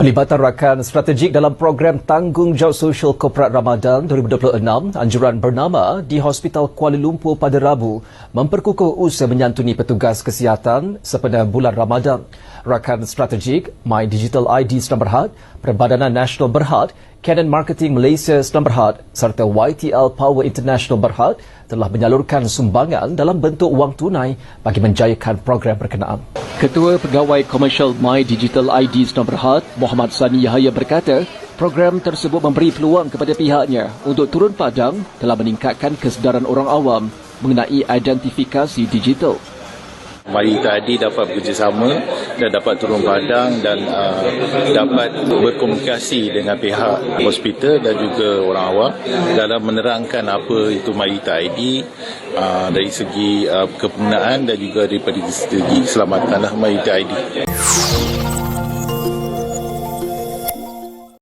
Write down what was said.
Pelibatan rakan strategik dalam program Tanggungjawab Sosial Korporat Ramadan 2026 anjuran bernama di Hospital Kuala Lumpur pada Rabu memperkukuh usaha menyantuni petugas kesihatan sepada bulan Ramadan. Rakan strategik My Digital ID Sedang Berhad, Perbadanan Nasional Berhad, Canon Marketing Malaysia Sedang Berhad serta YTL Power International Berhad telah menyalurkan sumbangan dalam bentuk wang tunai bagi menjayakan program berkenaan. Ketua Pegawai Komersial My Digital ID Sedang Berhad, Muhammad Sani Yahaya berkata, program tersebut memberi peluang kepada pihaknya untuk turun padang dalam meningkatkan kesedaran orang awam mengenai identifikasi digital. Mari tadi dapat bekerjasama dan dapat turun padang dan dapat berkomunikasi dengan pihak hospital dan juga orang awam dalam menerangkan apa itu Marita ID dari segi kepenggunaan dan juga daripada segi keselamatan Marita ID.